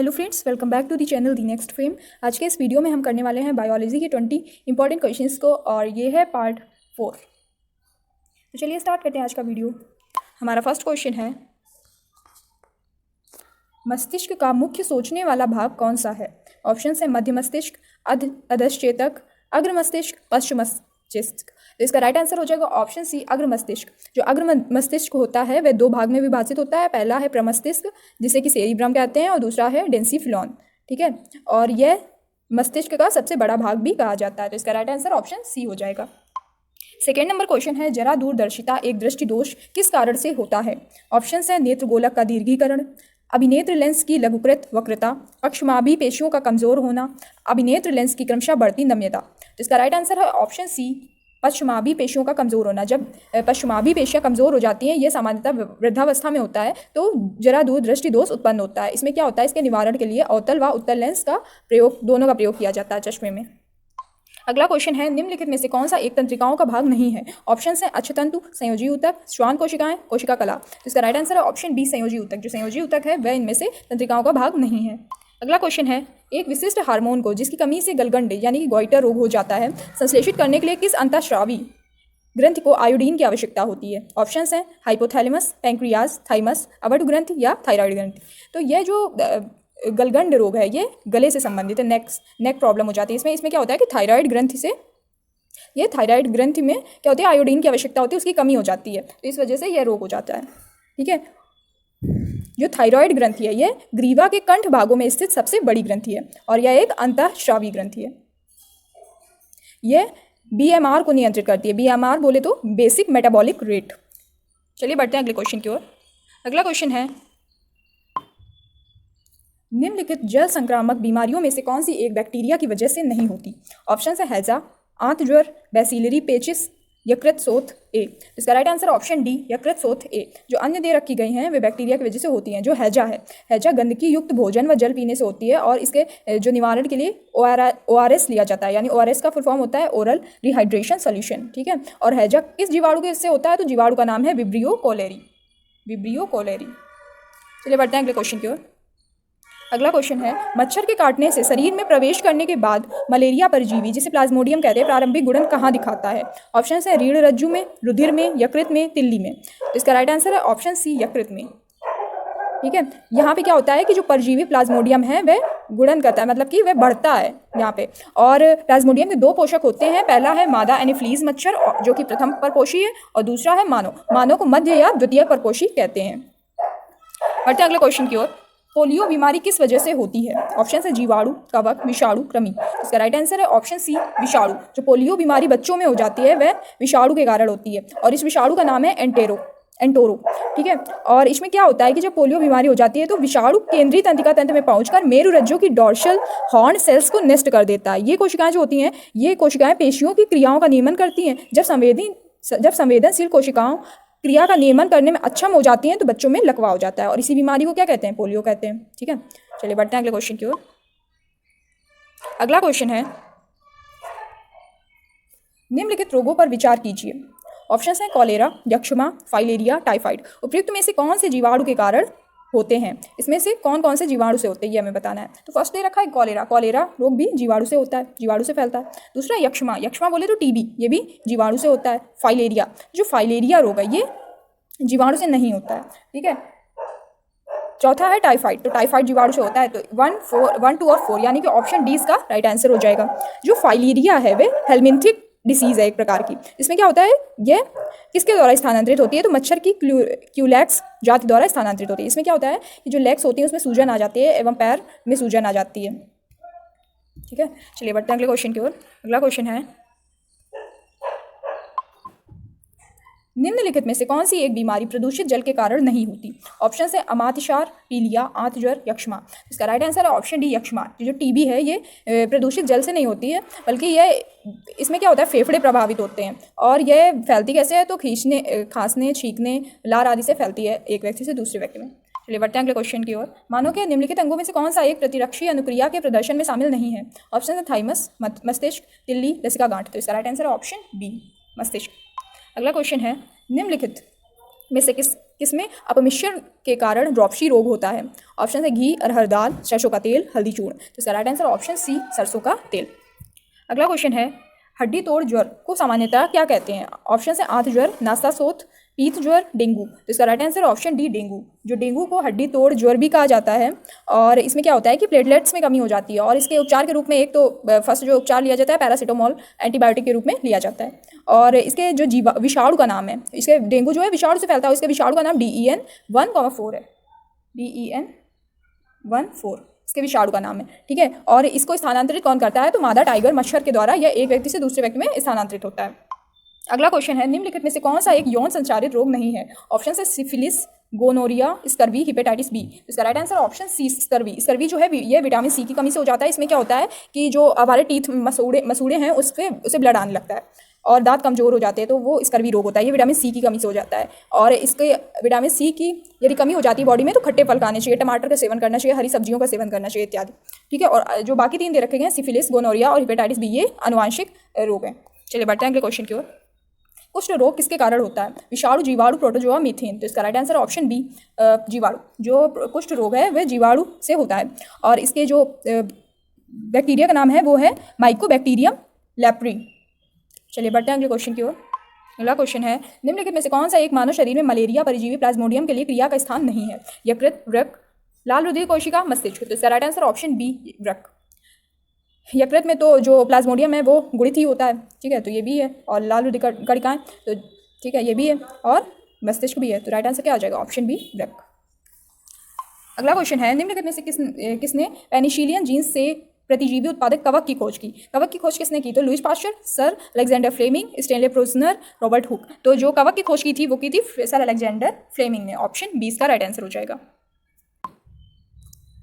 Hello friends, welcome back to the channel the next frame. आज के इस video में हम करने वाले हैं बायोलॉजी के 20 इंपॉर्टेंट क्वेश्चंस को, और ये है पार्ट 4। तो चलिए स्टार्ट करते हैं आज का वीडियो। हमारा फर्स्ट क्वेश्चन है, मस्तिष्क का मुख्य सोचने वाला भाग कौन सा है? ऑप्शन है मध्य मस्तिष्क, अधश्चेतक, अग्र मस्तिष्क, पश्च मस्तिष्क। तो इसका राइट आंसर हो जाएगा ऑप्शन सी, अग्र मस्तिष्क। जो अग्र मस्तिष्क होता है वह दो भाग में विभाजित होता है। पहला है प्रमस्तिष्क, जिसे कि सेरिब्रम कहते हैं, और दूसरा है डेंसिफ्लोन। ठीक है, और यह मस्तिष्क का सबसे बड़ा भाग भी कहा जाता है। तो इसका राइट आंसर ऑप्शन सी हो जाएगा। सेकेंड नंबर क्वेश्चन है, जरा दूरदर्शिता एक दृष्टि दोष किस कारण से होता है? ऑप्शन है नेत्र गोलक का दीर्घीकरण, अभिनेत्र लेंस की लघुकृत वक्रता, अक्षमाभि पेशियों का कमजोर होना, अभिनेत्र लेंस की क्रमशः बढ़ती नम्यता। तो इसका राइट आंसर है ऑप्शन सी, पश्चिमाभि पेशियों का कमजोर होना। जब पश्चिमाभि पेशियां कमजोर हो जाती हैं, ये सामान्यतः वृद्धावस्था में होता है, तो जरा दूर दृष्टि दोष उत्पन्न होता है। इसमें क्या होता है, इसके निवारण के लिए अवतल व उत्तल लेंस का प्रयोग, दोनों का प्रयोग किया जाता है चश्मे में। अगला क्वेश्चन है, निम्नलिखित में से कौन सा एक तंत्रिकाओं का भाग नहीं है? ऑप्शन है अक्षतंतु, संयोजी ऊतक, श्वान कोशिकाएं, कोशिका कला। तो इसका राइट आंसर है ऑप्शन बी, संयोजी ऊतक। जो संयोजी ऊतक है वह इनमें से तंत्रिकाओं का भाग नहीं है। अगला क्वेश्चन है, एक विशिष्ट हार्मोन को जिसकी कमी से गलगंड यानी कि गोइटर रोग हो जाता है, संश्लेषित करने के लिए किस अंतःस्रावी ग्रंथि को आयोडीन की आवश्यकता होती है? ऑप्शन है हाइपोथैलेमस, पैंक्रियाज, थाइमस, अवड ग्रंथि या थायराइड ग्रंथि। तो यह जो गलगंड रोग है ये गले से संबंधित है, नेक प्रॉब्लम हो जाती है। इसमें क्या होता है कि थायराइड ग्रंथि से, ये थायराइड ग्रंथि में क्या होती है, आयोडीन की आवश्यकता होती है, उसकी कमी हो जाती है, तो इस वजह से यह रोग हो जाता है। ठीक है, जो थायराइड ग्रंथि है यह ग्रीवा के कंठ भागों में स्थित सबसे बड़ी ग्रंथि है, और यह एक अंतःस्रावी ग्रंथि है। यह BMR को नियंत्रित करती है। BMR बोले तो बेसिक मेटाबॉलिक रेट। चलिए बढ़ते हैं अगले क्वेश्चन की ओर। अगला क्वेश्चन है, निम्नलिखित जल संक्रामक बीमारियों में से कौन सी एक बैक्टीरिया की वजह से नहीं होती? ऑप्शन है हैजा, आंत ज्वर, बैसिलरी पेचिस, यकृत शोथ ए। इसका राइट आंसर ऑप्शन डी, यकृत शोथ ए। जो अन्य दे रखी गई हैं वे बैक्टीरिया की वजह से होती हैं। जो हैजा है, हैजा गंदगी युक्त भोजन व जल पीने से होती है, और इसके जो निवारण के लिए ORS लिया जाता है, यानी ORS का फुल फॉर्म होता है ओरल रिहाइड्रेशन सोल्यूशन। ठीक है, और हैजा किस जीवाणु के से होता है? तो जीवाणु का नाम है विब्रियो कोलेरी। Vibrio cholerae. चलिए बढ़ते हैं अगले क्वेश्चन की ओर। अगला क्वेश्चन है, मच्छर के काटने से शरीर में प्रवेश करने के बाद मलेरिया परजीवी, जिसे प्लाज्मोडियम कहते हैं, प्रारंभिक गुणन कहाँ दिखाता है? ऑप्शन है रीढ़ रज्जु में, रुधिर में, यकृत में, तिल्ली में। तो इसका राइट आंसर है ऑप्शन सी, यकृत में। ठीक है, यहाँ पे क्या होता है कि जो परजीवी प्लाज्मोडियम है वह गुणन करता है, मतलब कि वह बढ़ता है यहाँ पे। और प्लाज्मोडियम के दो पोषक होते हैं, पहला है मादा एनोफिलीज मच्छर जो कि प्रथम परपोषी है, और दूसरा है मानव। मानव को मध्य या द्वितीय परपोषी कहते हैं। बढ़ते हैं अगले क्वेश्चन की ओर। पोलियो बीमारी किस वजह से होती है? ऑप्शन है जीवाणु, कवक, विषाणु, कृमि। इसका राइट आंसर है ऑप्शन सी, विषाणु। जो पोलियो बीमारी बच्चों में हो जाती है वह विषाणु के कारण होती है, और इस विषाणु का नाम है एंटोरो। ठीक है, और इसमें क्या होता है कि जब पोलियो बीमारी हो जाती है तो विषाणु केंद्रीय तंत्रिका तंत्र में पहुंचकर मेरुरज्जु की डॉर्सल हॉर्न सेल्स को नष्ट कर देता है। ये कोशिकाएं जो होती हैं, ये कोशिकाएं पेशियों की क्रियाओं का नियमन करती हैं। जब संवेदनशील कोशिकाओं क्रिया का नियमन करने में अक्षम हो जाती हैं तो बच्चों में लकवा हो जाता है, और इसी बीमारी को क्या कहते हैं? पोलियो कहते हैं। ठीक है, चलिए बढ़ते हैं अगले क्वेश्चन की ओर। अगला क्वेश्चन है, निम्नलिखित रोगों पर विचार कीजिए। ऑप्शन है कॉलेरा, यक्ष्मा, फाइलेरिया, टाइफाइड। उपयुक्त में से कौन से जीवाणु के कारण होते हैं? इसमें से कौन कौन से जीवाणु से होते हैं ये हमें बताना है। तो फर्स्ट दे रखा है कॉलेरा। कॉलेरा रोग भी जीवाणु से होता है, जीवाणु से फैलता है। दूसरा यक्ष्मा, यक्ष्मा बोले तो TB, ये भी जीवाणु से होता है। फाइलेरिया, जो फाइलेरिया रोग है ये जीवाणु से नहीं होता है। ठीक है, चौथा है टाइफाइड। तो टाइफाइड जीवाणु से होता है। तो 1, 2 और 4 यानी कि ऑप्शन डी इसका राइट आंसर हो जाएगा। जो फाइलेरिया है वे हेलमिंथिक डिसीज है एक प्रकार की। इसमें क्या होता है, यह किसके द्वारा स्थानांतरित होती है? तो मच्छर की क्यूलैक्स जाति द्वारा स्थानांतरित होती है। इसमें क्या होता है कि जो लेग्स होती हैं उसमें सूजन आ जाती है एवं पैर में सूजन आ जाती है। ठीक है, चलिए बढ़ते हैं अगले क्वेश्चन की ओर। अगला क्वेश्चन है, निम्नलिखित में से कौन सी एक बीमारी प्रदूषित जल के कारण नहीं होती? ऑप्शन है अमात्यक्षार, पीलिया, आंत ज्वर, यक्ष्मा। इसका राइट आंसर है ऑप्शन डी, यक्ष्मा। जो TB है ये प्रदूषित जल से नहीं होती है, बल्कि यह इसमें क्या होता है, फेफड़े प्रभावित होते हैं। और यह फैलती कैसे है? तो खांसने, छींकने, लार आदि से फैलती है एक व्यक्ति से दूसरे व्यक्ति में। चलिए बढ़ते हैं अगले क्वेश्चन की ओर। मानव के निम्नलिखित अंगों में से कौन सा एक प्रतिरक्षी अनुक्रिया के प्रदर्शन में शामिल नहीं है? ऑप्शन है थाइमस, मस्तिष्क, तिल्ली, लसिका गांठ। तो इसका राइट आंसर है ऑप्शन बी, मस्तिष्क। अगला क्वेश्चन है, निम्नलिखित में से किसमें अपमिश्रण के कारण ड्रॉपशी रोग होता है? ऑप्शन है घी, अरहर दाल, सरसों का तेल, हल्दी चूर्ण। तो इसका राइट आंसर ऑप्शन सी सरसों का तेल। अगला क्वेश्चन है हड्डी तोड़ ज्वर को सामान्यतः क्या कहते हैं? ऑप्शन है आंत ज्वर, नासा सोथ, पीत ज्वर, डेंगू। तो इसका right answer option D dengue. जो डेंगू को हड्डी तोड़ ज्वर भी कहा जाता है और इसमें क्या होता है कि प्लेटलेट्स में कमी हो जाती है और इसके उपचार के रूप में एक तो फर्स्ट जो उपचार लिया जाता है पैरासीटामोल एंटीबायोटिक के रूप में लिया जाता है और इसके जो विषाणु का नाम है, इसके डेंगू जो है विषाणु से फैलता है, इसके विषाणु का नाम DEN1,4 है। DEN1,4 इसके विषाणु का नाम है, ठीक है। और इसको स्थानांतरित कौन करता है? तो मादा टाइगर मच्छर के द्वारा यह एक व्यक्ति से दूसरे व्यक्ति में स्थानांतरित होता है। अगला क्वेश्चन है निम्नलिखित में से कौन सा एक यौन संचारित रोग नहीं है? ऑप्शन है syphilis, gonorrhoea, scurvy, hepatitis B. इसका right answer option C scurvy. Scurvy जो है ये विटामिन सी की कमी से हो जाता है। इसमें क्या होता है कि जो हमारे टीथ मसूड़े हैं उसे ब्लड आने लगता है और दांत कमजोर हो जाते हैं, तो वो स्कर्वी रोग होता है। ये विटामिन सी की कमी से हो जाता है और इसके विटामिन सी की यदि कमी हो जाती है बॉडी में तो खट्टे फल खाने चाहिए, टमाटर का सेवन करना चाहिए, हरी सब्जियों का सेवन करना चाहिए इत्यादि, ठीक है। और जो बाकी 3 दे रखे गए हैं सिफिलिस, गोनोरिया और हेपेटाइटिस बी, ये आनुवांशिक रोग हैं। चलिए बढ़ते हैं अगले क्वेश्चन की ओर। कुष्ठ रोग किसके कारण होता है? विषाणु, जीवाणु, प्रोटोजोआ, मीथेन। तो इसका राइट आंसर ऑप्शन बी जीवाणु। जो कुष्ठ रोग है वह जीवाणु से होता है और इसके जो बैक्टीरिया का नाम है वो है माइकोबैक्टीरियम लेप्री। चलिए बढ़ते हैं अगले क्वेश्चन की ओर। अगला क्वेश्चन है निम्नलिखित में से कौन सा एक मानव शरीर में मलेरिया परजीवी प्लाज्मोडियम के लिए क्रिया का स्थान नहीं है? यकृत, वृक्क, लाल रुधिर कोशिका, मस्तिष्क। तो इसका राइट आंसर ऑप्शन बी वृक्क। यकृत में तो जो प्लाज्मोडियम है वो गुणित ही होता है, ठीक है, तो ये भी है। और लाल रुधिर कणिकाएं तो ठीक है ये भी है और मस्तिष्क भी है, तो राइट आंसर क्या आ जाएगा? ऑप्शन बी वृक्क। अगला क्वेश्चन है निम्नलिखित में से किसने पेनिसिलियन जीन्स से प्रतिजीवी उत्पादक कवक की खोज की? कवक की खोज किसने की? तो Louis Pasteur, sir Alexander Fleming, Stanley Prusiner, Robert Hooke. तो जो कवक की खोज की थी वो की थी सर अलेक्जेंडर फ्लेमिंग ने। ऑप्शन बी इसका राइट आंसर हो जाएगा।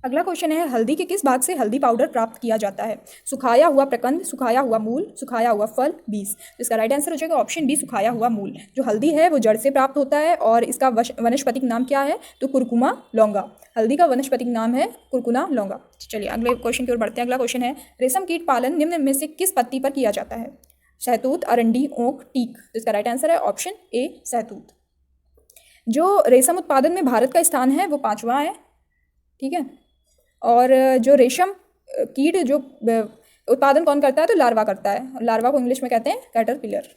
अगला क्वेश्चन है हल्दी के किस भाग से हल्दी पाउडर प्राप्त किया जाता है? सुखाया हुआ प्रकंद, सुखाया हुआ मूल, सुखाया हुआ फल, बीज। तो इसका राइट आंसर हो जाएगा ऑप्शन बी सुखाया हुआ मूल। जो हल्दी है वो जड़ से प्राप्त होता है और इसका वनस्पतिक नाम क्या है? तो कुरकुमा लौंगा। हल्दी का वनस्पतिक नाम है कुरकुना लौंगा। चलिए अगले क्वेश्चन की ओर बढ़ते हैं। अगला क्वेश्चन है रेशम कीट पालन निम्न में से किस पत्ती पर किया जाता है? शहतूत, अरंडी, ओक, टीक। तो इसका राइट आंसर है ऑप्शन ए सहतूत। जो रेशम उत्पादन में भारत का स्थान है वो 5वां है, ठीक है। और जो रेशम कीट जो उत्पादन कौन करता है? तो लार्वा करता है। लार्वा को इंग्लिश में कहते हैं कैटरपिलर।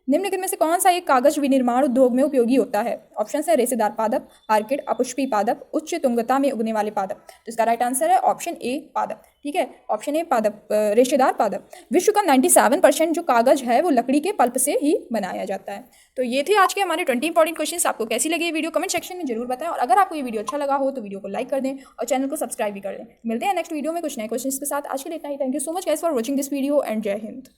निम्नलिखित में से कौन सा एक कागज विनिर्माण उद्योग में उपयोगी होता है? ऑप्शन है रेशेदार पादप, आर्किड, अपुष्पी पादप, उच्च तुंगता में उगने वाले पादप। तो इसका राइट आंसर है ऑप्शन ए पादप, ठीक है। ऑप्शन ए पादप, रेशेदार पादप। विश्व का 97% जो कागज है वो लकड़ी के पल्प से ही बनाया जाता है। तो ये थे आज के हमारे 20 इंपॉर्टेंट क्वेश्चंस। आपको कैसी लगी ये वीडियो कमेंट सेक्शन में जरूर बताएं और अगर आपको ये वीडियो अच्छा लगा हो तो वीडियो को लाइक कर दें और चैनल को सब्सक्राइब भी कर दें। मिलते हैं नेक्स्ट वीडियो में कुछ नए क्वेश्चंस के साथ। आज के लिए इतना ही। Thank you so much guys for watching this video and Jai Hind.